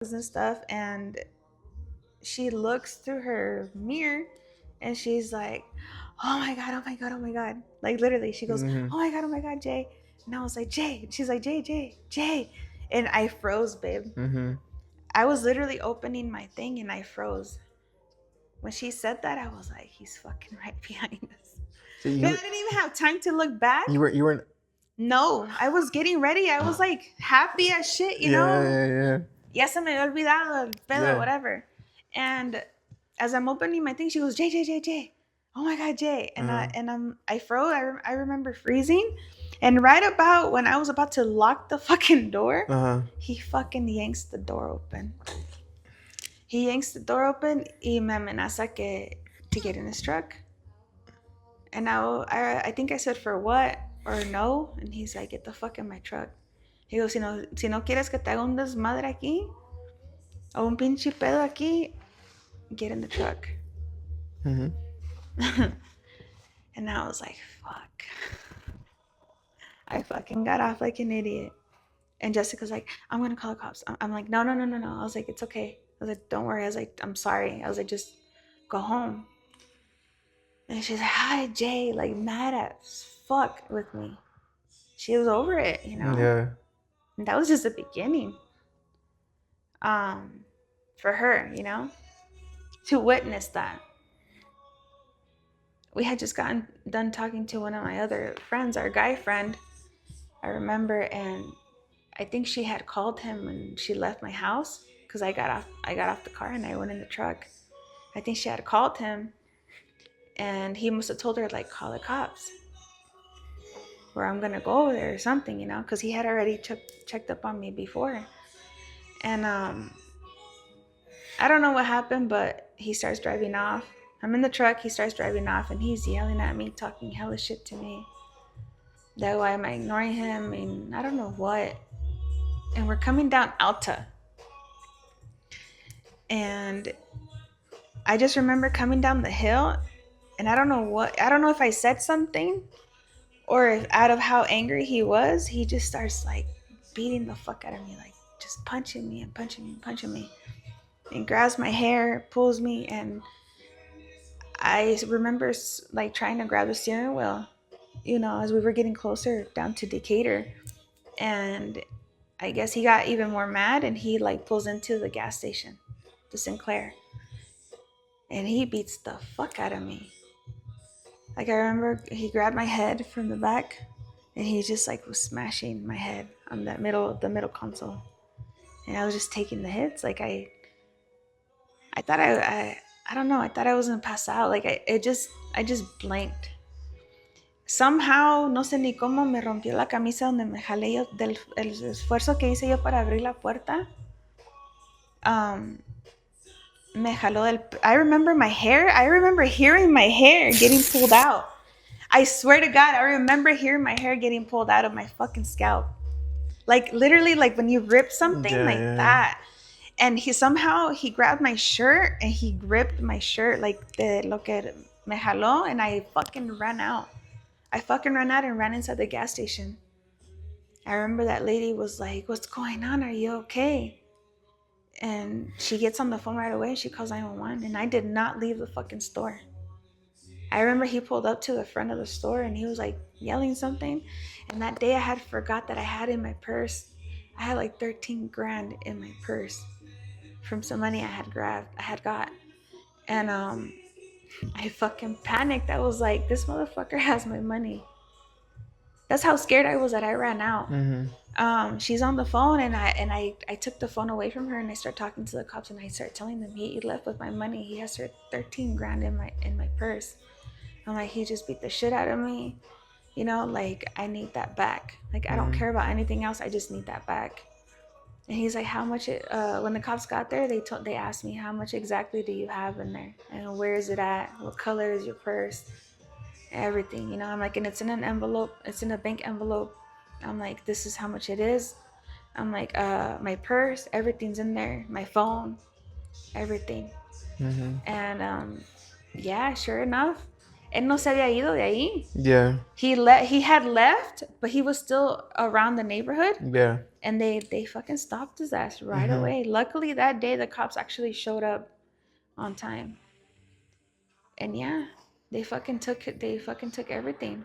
and stuff, and she looks through her mirror and she's like, oh my god, oh my god, oh my god, like literally she goes, Mm-hmm. oh my god, Jay. And I was like, Jay. She's like, Jay. And I froze, babe. Mm-hmm. I was literally opening my thing and I froze. When she said that, I was like, he's fucking right behind us. So But I didn't even have time to look back. you weren't. No, I was getting ready. I was like happy as shit, you know? Yeah. Ya se me había olvidado el pedo, Yeah. whatever. And as I'm opening my thing, she goes, Jay. Oh my god, Jay. And I froze. I remember freezing. And right about when I was about to lock the fucking door, he fucking yanks the door open. He yanks the door open y me amenaza to get in his truck. And I think I said, for what? Or no. And he's like, get the fuck in my truck. He goes, si no quieres que te haga un desmadre aquí, o un pinche pedo aquí, get in the truck. Mm-hmm. And I was like, fuck. I fucking got off like an idiot. And Jessica's like, I'm going to call the cops. I'm like, no. I was like, it's okay. I was like, don't worry. I was like, I'm sorry. I was like, just go home. And she's like, hi, Jay. Like, mad as fuck with me. She was over it, you know? Yeah. And that was just the beginning. For her, you know? To witness that. We had just gotten done talking to one of my other friends, our guy friend, I remember, and I think she had called him when she left my house because I got off the car and I went in the truck. I think she had called him, and he must have told her, like, call the cops, or I'm gonna go over there or something, you know, because he had already checked up on me before. And I don't know what happened, but he starts driving off. I'm in the truck, he starts driving off, and he's yelling at me, talking hella shit to me. That why am I ignoring him? And I don't know what. And we're coming down Alta. And I just remember coming down the hill, and I don't know if I said something, or if out of how angry he was, he just starts like beating the fuck out of me, like just punching me, and grabs my hair, pulls me, and I remember like trying to grab the steering wheel, you know, as we were getting closer down to Decatur. And I guess he got even more mad, and he like pulls into the gas station, the Sinclair, and he beats the fuck out of me. Like, I remember he grabbed my head from the back, and he just like was smashing my head on the middle console, and I was just taking the hits. Like, I thought I don't know. I thought I was gonna pass out. Like, I just blanked. Somehow, no sé ni cómo, me rompió la camisa donde me jalé yo del el esfuerzo que hice yo para abrir la puerta. Me jaló del. I remember my hair. I remember hearing my hair getting pulled out. I swear to God, I remember hearing my hair getting pulled out of my fucking scalp. Like, literally, like when you rip something like that. And he grabbed my shirt and he gripped my shirt, like lo que me jaló, and I fucking ran out. I fucking ran out and ran inside the gas station. I remember that lady was like, what's going on? Are you okay? And she gets on the phone right away. She calls 911, and I did not leave the fucking store. I remember he pulled up to the front of the store and he was like yelling something. And that day I had forgot that I had in my purse. I had like 13 grand in my purse from some money I had got. And I fucking panicked. I was like, this motherfucker has my money. That's how scared I was that I ran out. Mm-hmm. She's on the phone, and I took the phone away from her, and I started talking to the cops, and I started telling them he left with my money. He has 13 grand in my purse. I'm like, he just beat the shit out of me, you know, like, I need that back. Like, I don't care about anything else. I just need that back. And he's like, how much when the cops got there, they asked me, how much exactly do you have in there? And where is it at? What color is your purse? Everything, you know. I'm like, and it's in an envelope. It's in a bank envelope. I'm like, this is how much it is. I'm like, my purse, everything's in there. My phone, everything. Mm-hmm. And yeah, sure enough, él no se había ido de ahí. Yeah. He had left, but he was still around the neighborhood. Yeah. And they fucking stopped his ass right Mm-hmm. away. Luckily that day the cops actually showed up on time. And yeah, they fucking took everything.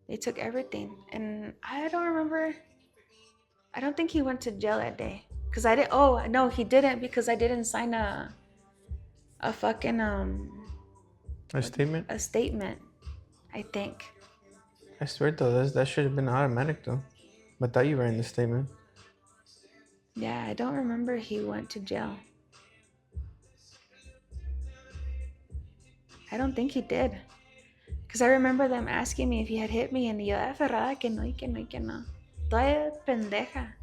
They took everything. And I don't remember, I don't think he went to jail that day. Cause I didn't. Oh no, he didn't because I didn't sign a fucking A statement? a statement. I think. I swear though, that should have been automatic though. I thought you were in the statement. Yeah, I don't remember he went to jail. I don't think he did. Because I remember them asking me if he had hit me, and yo aferrada que no, y que no, y que no. Todavía de pendeja.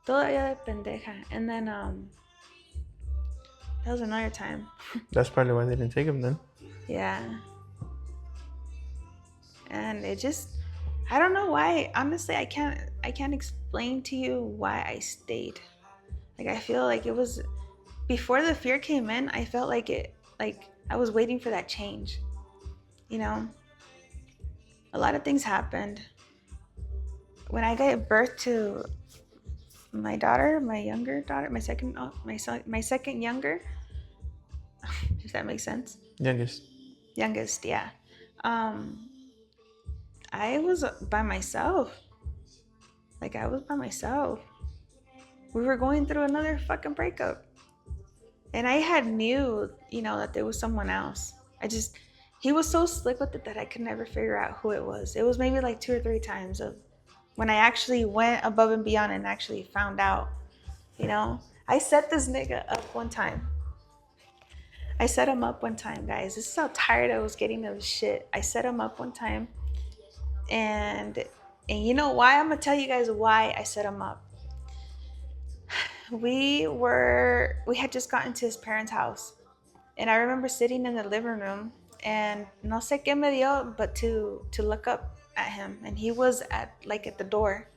Todavía de pendeja. And then, that was another time. That's probably why they didn't take him then. Yeah. And it just, I don't know why. Honestly, I can't explain to you why I stayed. Like, I feel like it was, before the fear came in, I felt like I was waiting for that change. You know? A lot of things happened. When I gave birth to my daughter, my younger daughter, my second younger, if that makes sense. Youngest, yeah. Um, I was by myself. Like, I was by myself. We were going through another fucking breakup, and I had knew, that there was someone else. He was so slick with it that I could never figure out who it was. It was maybe like 2 or 3 times of when I actually went above and beyond and actually found out. I set this nigga up one time. I set him up one time, guys. This is how tired I was getting of shit. I set him up one time, and you know why? I'm gonna tell you guys why I set him up. We had just gotten to his parents' house, and I remember sitting in the living room, and no sé qué me dio, but to look up at him, and he was at the door.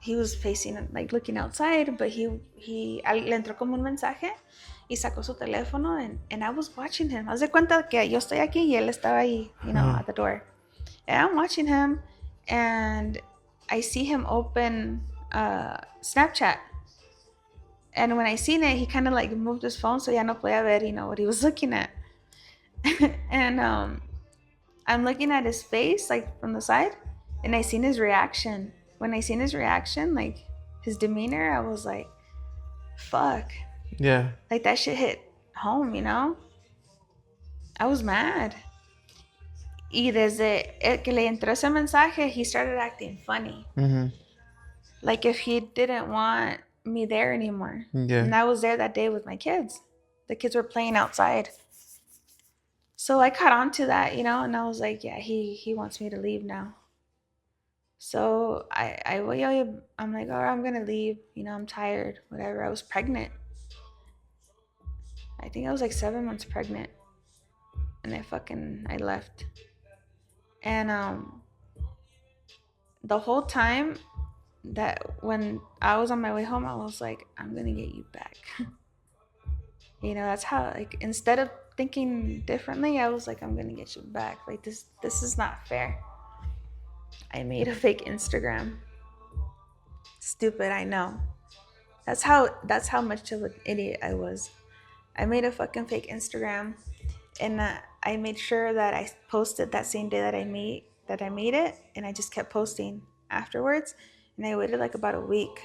He was facing, like, looking outside, but le entró como un mensaje y sacó su teléfono, and I was watching him. Haz de cuenta que yo estoy aquí y él estaba ahí, at the door. And I'm watching him, and I see him open Snapchat. And when I seen it, he kind of like moved his phone so ya no podía ver, what he was looking at. And I'm looking at his face, like, from the side, and I seen his reaction. When I seen his reaction, like, his demeanor, I was like, fuck. Yeah. Like, that shit hit home, I was mad. Y desde que le entró ese mensaje, he started acting funny. Mm-hmm. Like, if he didn't want me there anymore. Yeah. And I was there that day with my kids. The kids were playing outside. So I caught on to that, and I was like, yeah, he wants me to leave now. So I'm like, all right, I'm gonna leave. I'm tired, whatever. I was pregnant. I think I was like 7 months pregnant, and I left. And the whole time that when I was on my way home, I was like, I'm gonna get you back. That's how, like, instead of thinking differently, I was like, I'm gonna get you back. Like, this is not fair. I made a fake Instagram. Stupid, I know. That's how much of an idiot I was. I made a fucking fake Instagram, and I made sure that I posted that same day that I made it, and I just kept posting afterwards, and I waited like about a week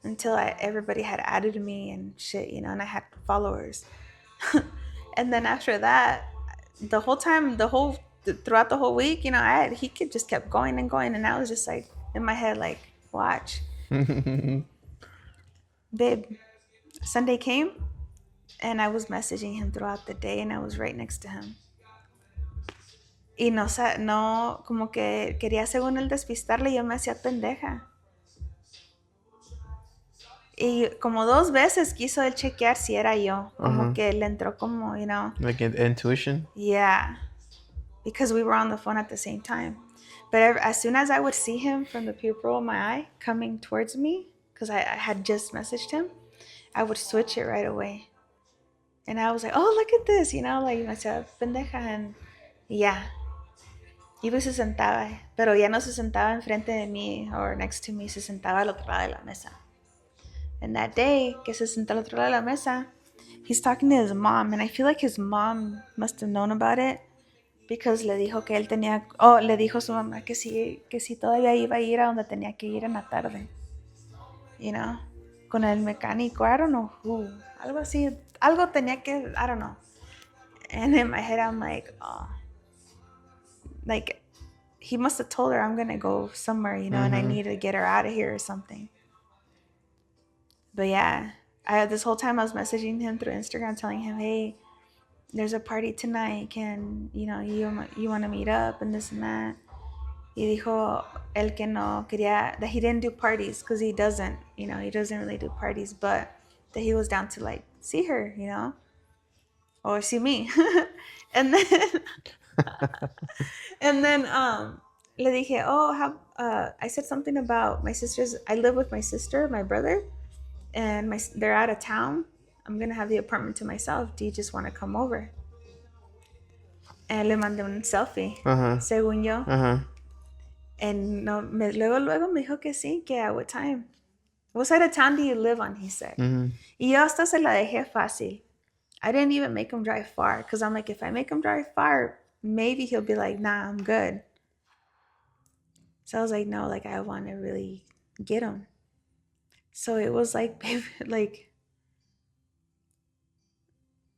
until everybody had added me and shit, and I had followers. And then after that, throughout the whole week, he could just kept going and going, and I was just like in my head, like, watch. Babe, Sunday came, and I was messaging him throughout the day, and I was right next to him. Y no, como que quería según él despistarle, y yo me hacía pendeja. Y como 2 veces quiso él chequear si era yo. Como que le entró como, Like intuition? Yeah. Because we were on the phone at the same time. But as soon as I would see him from the pupil of my eye coming towards me, because I had just messaged him, I would switch it right away. And I was like, oh, look at this, like, me hacía pendeja. And yeah. Iba y se sentaba, pero ya no se sentaba enfrente de mí or next to me, se sentaba al otro lado de la mesa. And that day, que se sentó al otro lado de la mesa, he's talking to his mom, and I feel like his mom must have known about it because le dijo que él tenía, le dijo a su mamá que sí todavía iba a ir a donde tenía que ir en la tarde, you know, con el mecánico, I don't know who, algo así, algo tenía que, I don't know. And in my head, I'm like, oh, like, he must have told her I'm gonna go somewhere, you know, and I need to get her out of here or something. But yeah, this whole time I was messaging him through Instagram, telling him, hey, there's a party tonight. Can, you know, you want to meet up and this and that. Y dijo él que no quería, that he didn't do parties because he doesn't, you know, he doesn't really do parties, but that he was down to like see her, you know, or see me. and then, and then, le dije, oh, I said something about my sisters. I live with my sister, my brother, and they're out of town. I'm gonna have the apartment to myself. Do you just want to come over? And le mandé un selfie, según yo. And no, luego me dijo que sí, que at what time? What side of town do you live on? He said. Y yo hasta se la dejé fácil. I didn't even make him drive far because I'm like, if I make him drive far, maybe he'll be like, nah, I'm good. So I was like, no, like I want to really get him. So it was like, like,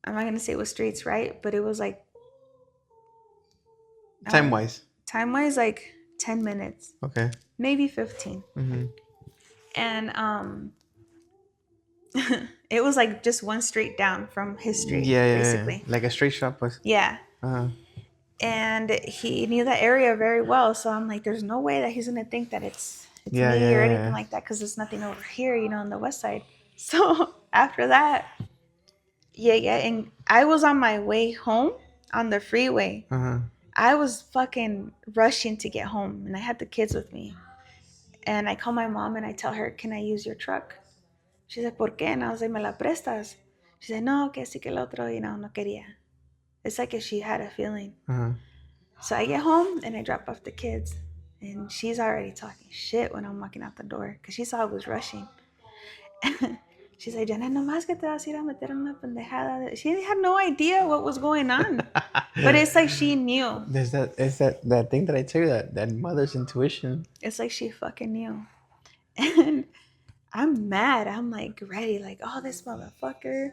I'm not gonna say it was streets, right? But it was like Time-wise, like 10 minutes. Okay. Maybe 15. And it was like just one street down from his street, basically. Like a straight shot was. Yeah. And he knew that area very well, so I'm like, there's no way that he's gonna think that it's me or anything like that, because there's nothing over here, you know, on the west side. So after that, and I was on my way home on the freeway. I was fucking rushing to get home, and I had the kids with me. And I call my mom and I tell her, can I use your truck? She said, ¿por qué? And I was like, ¿me la prestas? She said, no, que sí, que el otro, you know, no quería. It's like if she had a feeling. So I get home and I drop off the kids. And she's already talking shit when I'm walking out the door because she saw I was rushing. She's like, Janet, nomás que te vas a ir a meter una pendejada. She had no idea what was going on. But it's like she knew. There's that thing that I tell you, that mother's intuition. It's like she fucking knew. And I'm mad. I'm like ready, like, oh, this motherfucker,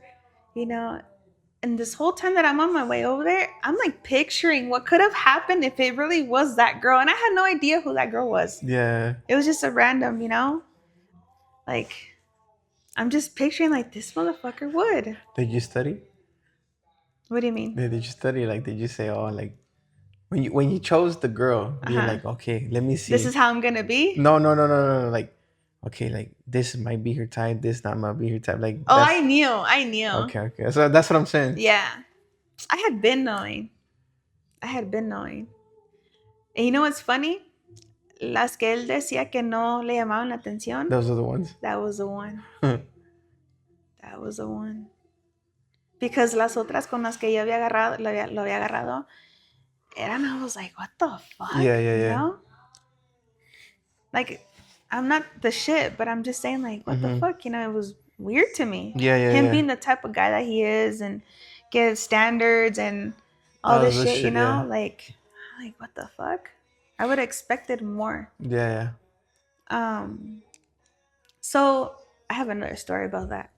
you know. And this whole time that I'm on my way over there, I'm like picturing what could have happened if it really was that girl. And I had no idea who that girl was. Yeah. It was just a random, you know? Like, I'm just picturing like this motherfucker would. Did you study? What do you mean? Did you study? Like, did you say, oh, like, when you chose the girl, you're like, okay, let me see. This is how I'm gonna be? No. Like, okay, like, this might be her type, this not might be her type. Like, oh, I knew. Okay. So that's what I'm saying. Yeah. I had been knowing. And you know what's funny? Las que él decía que no le llamaban la atención. Those are the ones? That was the one. That was the one. Because las otras con las que yo había agarrado, lo había agarrado, eran, I was like, what the fuck? Yeah. You know? Like, I'm not the shit, but I'm just saying, like, what the fuck? You know, it was weird to me. Yeah. Him being the type of guy that he is and give standards and all this shit, you know? Like, what the fuck? I would have expected more. Yeah. So, I have another story about that.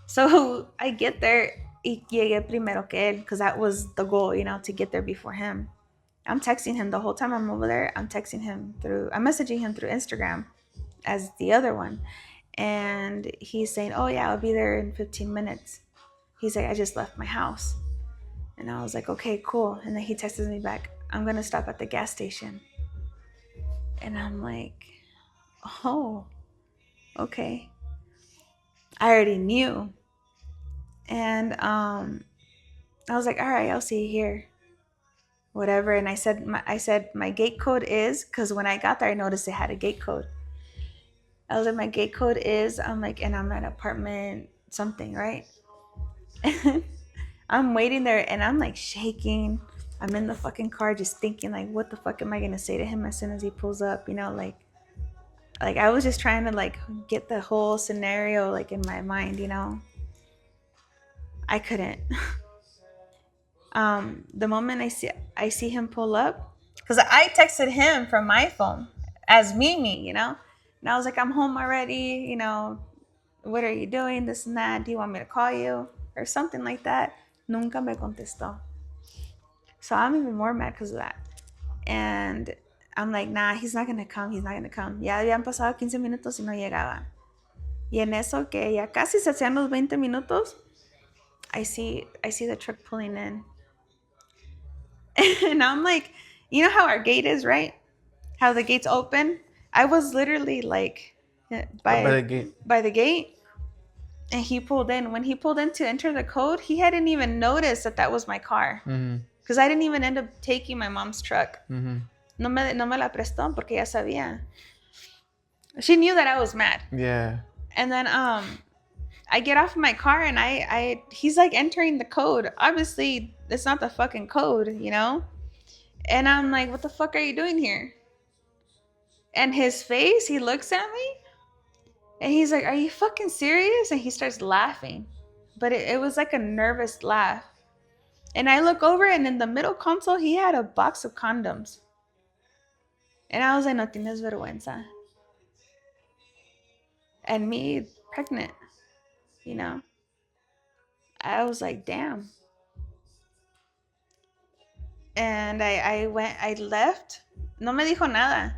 So, I get there, y llegué primero que él, because that was the goal, you know, to get there before him. I'm texting him the whole time I'm over there. I'm messaging him through Instagram as the other one. And he's saying, oh yeah, I'll be there in 15 minutes. He's like, I just left my house. And I was like, okay, cool. And then he texts me back, I'm going to stop at the gas station. And I'm like, oh, okay. I already knew. And I was like, all right, I'll see you here. Whatever. And I said my gate code is, because when I got there, I noticed it had a gate code. I was like, my gate code is, I'm like, and I'm at apartment something, right? And I'm waiting there and I'm like shaking. I'm in the fucking car just thinking, like, what the fuck am I gonna say to him as soon as he pulls up? You know, like I was just trying to like get the whole scenario like in my mind. You know, I couldn't. The moment I see him pull up, because I texted him from my phone as Mimi, you know, and I was like, I'm home already. You know, what are you doing? This and that. Do you want me to call you or something like that? Nunca me contestó. So I'm even more mad because of that. And I'm like, nah, he's not gonna come. He's not gonna come. Ya habían pasado 15 minutos y no llegaba. Y en eso que ya casi se hacían los 20 minutos, I see the truck pulling in. And I'm like, you know how our gate is, right? How the gate's open? I was literally like By by the gate. by the gate, and he pulled in. When he pulled in to enter the code, he hadn't even noticed that that was my car. Because I didn't even end up taking my mom's truck. No me la prestó porque ya sabía. She knew that I was mad. Yeah. And then I get off my car and he's like entering the code. Obviously, it's not the fucking code, you know? And I'm like, what the fuck are you doing here? And his face, he looks at me and he's like, are you fucking serious? And he starts laughing. But it was like a nervous laugh. And I look over and in the middle console, he had a box of condoms. And I was like, no tienes vergüenza. And me, pregnant, you know? I was like, damn. And I left. No me dijo nada.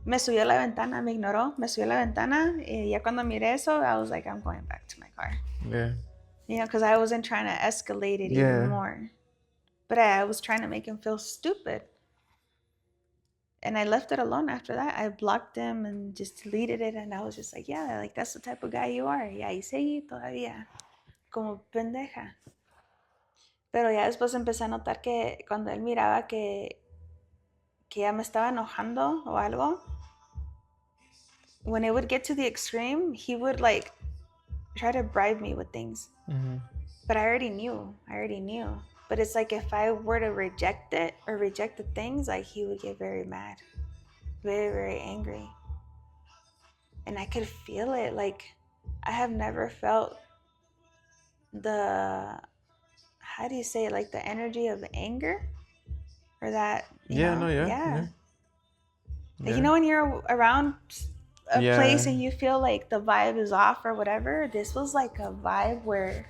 Me subió a la ventana, me ignoró. Me subió a la ventana. Y ya cuando miré eso, I was like, I'm going back to my car. Yeah. You know, because I wasn't trying to escalate it even more. But I was trying to make him feel stupid. And I left it alone after that. I blocked him and just deleted it. And I was just like, yeah, like that's the type of guy you are. Y ahí seguí todavía. Como pendeja. Pero ya después empecé a notar que cuando él miraba que ya me estaba enojando o algo, when it would get to the extreme, he would like try to bribe me with things. But I already knew. But it's like if I were to reject it or reject the things, like he would get very mad, very, very angry. And I could feel it. Like I have never felt the, how do you say it? Like the energy of anger or that, you know? Yeah. Like, you know, when you're around a place and you feel like the vibe is off or whatever, this was like a vibe where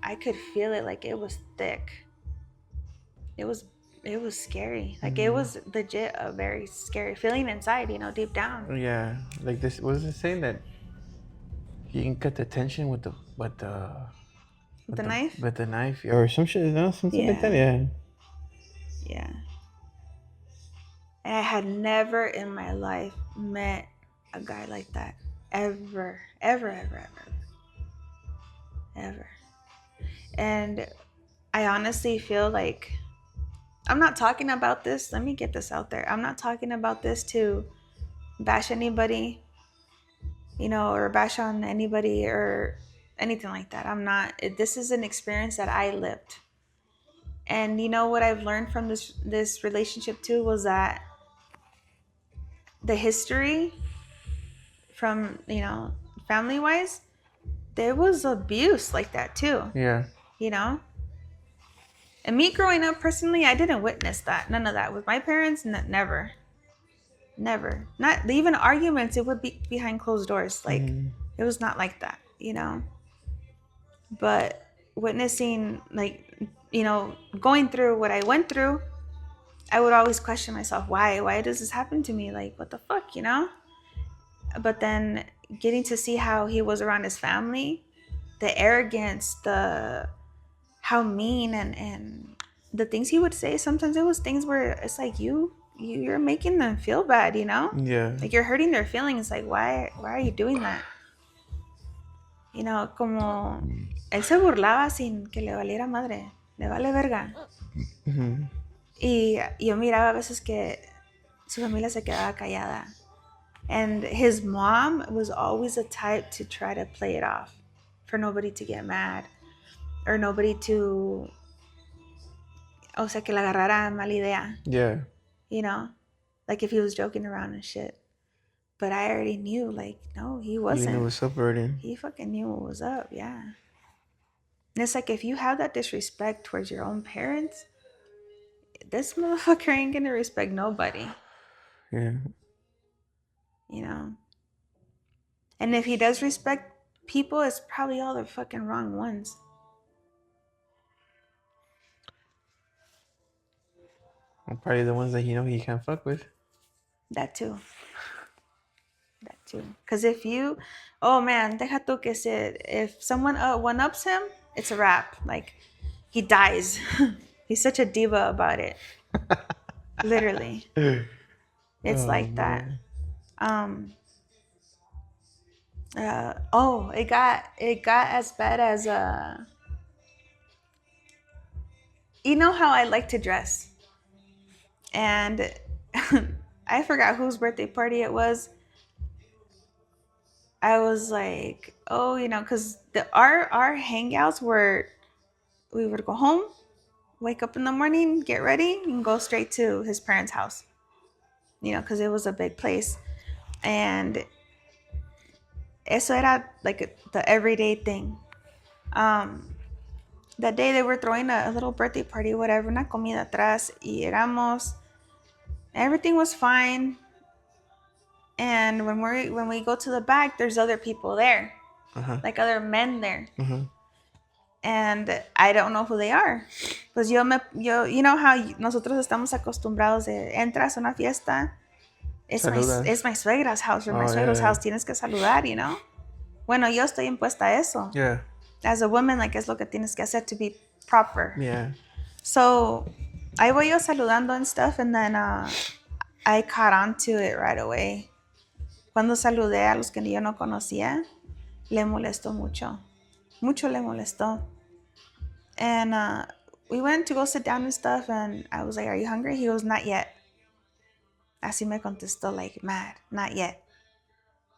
I could feel it. Like it was thick. It was scary. Like it was legit a very scary feeling inside, you know, deep down. Yeah. Like this, was it saying that you can cut the tension with the knife? With the knife or some shit, no? Something like that, yeah. Yeah. And I had never in my life met a guy like that. Ever. And I honestly feel like I'm not talking about this. Let me get this out there. I'm not talking about this to bash anybody, you know, or bash on anybody or anything like that. I'm not. This is an experience that I lived. And you know what I've learned from this relationship too was that the history from, you know, family-wise, there was abuse like that too. Yeah. You know? And me growing up personally, I didn't witness that. None of that. With my parents, never. Not even arguments, it would be behind closed doors. Like, it was not like that, you know? But witnessing, like, you know, going through what I went through, I would always question myself, why does this happen to me? Like, what the fuck, you know? But then getting to see how he was around his family, the arrogance, how mean and the things he would say, sometimes it was things where it's like you're making them feel bad, you know? Yeah. Like you're hurting their feelings. Like why are you doing that? You know, como él se burlaba sin que le valiera madre. Le vale verga. Y yo miraba a veces que su familia se quedaba callada. And his mom was always the type to try to play it off for nobody to get mad or nobody to O sea, que la agarrara mala idea. Yeah. You know? Like if he was joking around and shit. But I already knew, like, no, he You knew it wasn't. was subverting. He fucking knew what was up, yeah. And it's like if you have that disrespect towards your own parents, this motherfucker ain't gonna respect nobody. Yeah. You know? And if he does respect people, it's probably all the fucking wrong ones. Or probably the ones that he can't fuck with. That too. That too. Because if you, oh man, deja tú que se, if someone one-ups him, it's a wrap. Like, he dies. He's such a diva about it. Literally. It's Oh like that. man. It got as bad as you know how I like to dress, and I forgot whose birthday party it was. I was like, oh, because our hangouts were, we would go home, wake up in the morning, get ready, and go straight to his parents' house. Because it was a big place, and eso era like the everyday thing. That day they were throwing a little birthday party, whatever, una comida atrás, y llegamos. Everything was fine. And when we go to the back, there's other people there, like other men there. And I don't know who they are. Pues you know how nosotros estamos acostumbrados de entras a una fiesta, it's my suegra's house or my suegro's house, tienes que saludar, Bueno, yo estoy impuesta a eso. Yeah. As a woman, like, es lo que tienes que hacer to be proper. Yeah. So, ahí voy yo saludando and stuff, and then I caught on to it right away. Cuando saludé a los que yo no conocía, le molestó mucho. Mucho le molestó. And we went to go sit down and stuff, and I was like, are you hungry? He goes, not yet. Así me contestó, like, mad, not yet.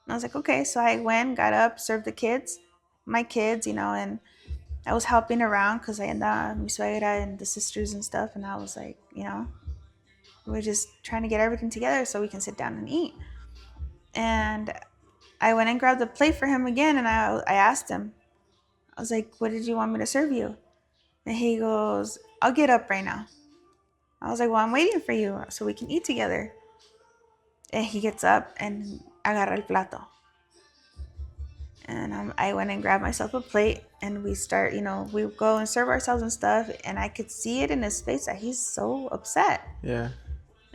And I was like, okay. So I went, got up, served the kids, my kids, and I was helping around because I andaba mi suegra and the sisters and stuff. And I was like, we're just trying to get everything together so we can sit down and eat. And I went and grabbed the plate for him again, and I asked him, I was like, what did you want me to serve you? And he goes, I'll get up right now. I was like, well, I'm waiting for you so we can eat together. And he gets up and agarra el plato. And I went and grabbed myself a plate, and we start, we go and serve ourselves and stuff. And I could see it in his face that he's so upset. Yeah.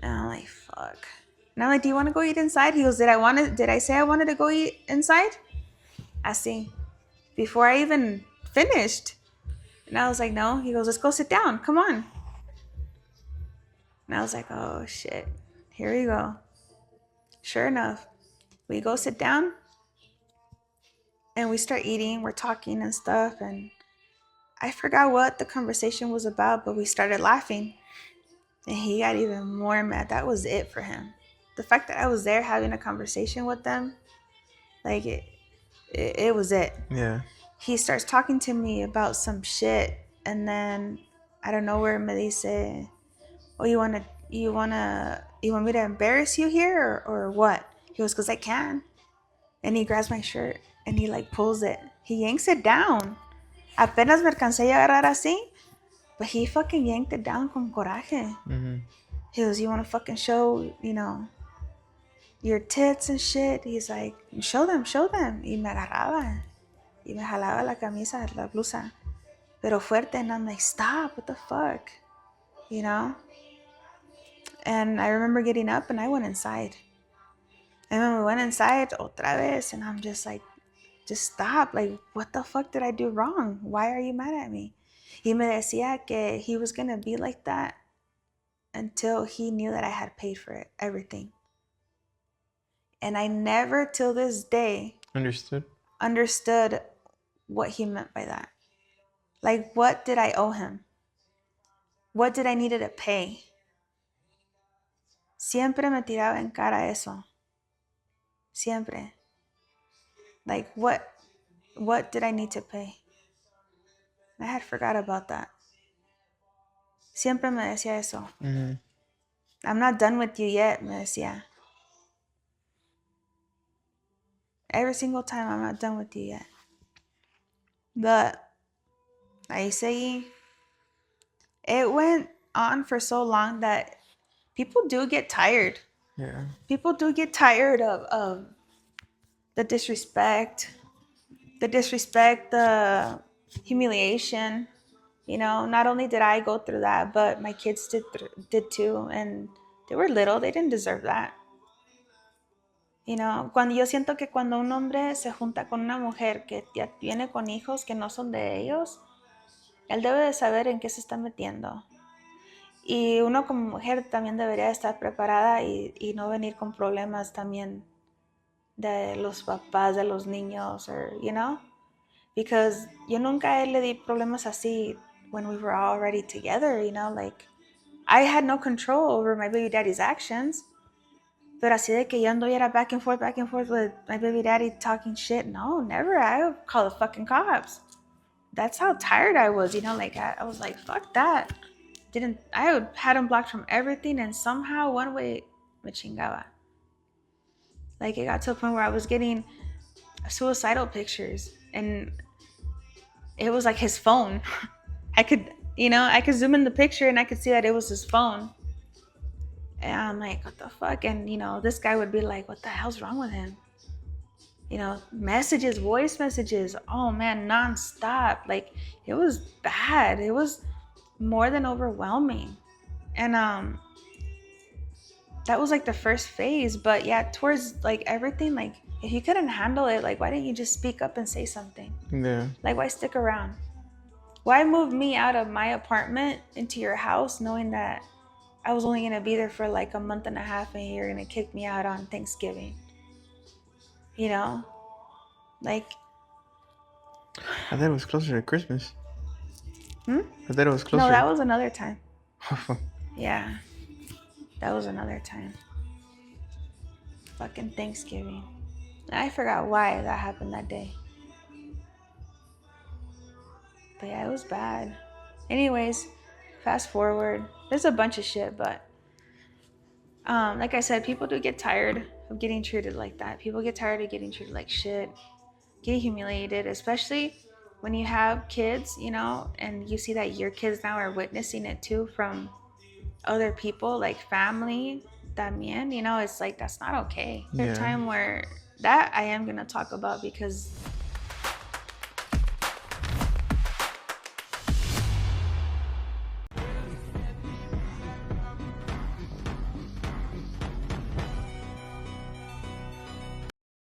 And I'm like, fuck. And I'm like, do you want to go eat inside? He goes, did I say I wanted to go eat inside? Así. Before I even finished. And I was like, no. He goes, let's go sit down. Come on. And I was like, oh, shit. Here we go. Sure enough, we go sit down. And we start eating. We're talking and stuff. And I forgot what the conversation was about, but we started laughing. And he got even more mad. That was it for him. The fact that I was there having a conversation with them, like, it was it. Yeah. He starts talking to me about some shit, and then out of nowhere me dice, oh, you want me to embarrass you here or what? He goes, because I can. And he grabs my shirt and he like pulls it. He yanks it down. Apenas me alcancé a agarrar así, but he fucking yanked it down con coraje. He goes, you want to fucking show, your tits and shit? He's like, show them. Y me agarraba. Y me jalaba la camisa, la blusa. Pero fuerte. And I'm like, stop, what the fuck? And I remember getting up and I went inside. And when we went inside, otra vez, and I'm just like, just stop. Like, what the fuck did I do wrong? Why are you mad at me? Y me decía que he was going to be like that until he knew that I had paid for it, everything. And I never, till this day, understood what he meant by that. Like, what did I owe him? What did I needed to pay? Siempre me tiraba en cara eso. Siempre. Like, what did I need to pay? I had forgot about that. Siempre me decía eso. Mm-hmm. I'm not done with you yet, me decía. Every single time, I'm not done with you yet. But ahí seguí. It went on for so long that people do get tired. Yeah. People do get tired of the disrespect, the humiliation. You know, not only did I go through that, but my kids did too, and they were little. They didn't deserve that. You know, cuando yo siento que cuando un hombre se junta con una mujer que ya viene con hijos que no son de ellos, él debe de saber en qué se está metiendo. Y uno como mujer también debería estar preparada y no venir con problemas también de los papás de los niños, or, you know, because yo nunca le di problemas así when we were already together, you know, like I had no control over my baby daddy's actions. Pero así de que yo anduviera back and forth with my baby daddy talking shit, no, never. I would call the fucking cops. That's how tired I was, you know, like I was like, fuck that. I had him blocked from everything, and somehow one way me chingaba. Like it got to a point where I was getting suicidal pictures, and it was like his phone. I could zoom in the picture and I could see that it was his phone. And I'm like, what the fuck? And this guy would be like, what the hell's wrong with him? Messages, voice messages, oh man, nonstop. Like it was bad. It was more than overwhelming. And that was like the first phase. But yeah, towards like everything, like if you couldn't handle it, like why didn't you just speak up and say something? Yeah. Like why stick around? Why move me out of my apartment into your house knowing that I was only gonna be there for like a month and a half and you're gonna kick me out on Thanksgiving? You know? Like I thought it was closer to Christmas. I thought it was closer. No, that was another time. Yeah. That was another time. Fucking Thanksgiving. I forgot why that happened that day. But yeah, it was bad. Anyways, fast forward. There's a bunch of shit, but like I said, people do get tired of getting treated like that. People get tired of getting treated like shit, getting humiliated, especially when you have kids, and you see that your kids now are witnessing it too from other people, like family, también, it's like, that's not okay. There's a time where that I am going to talk about because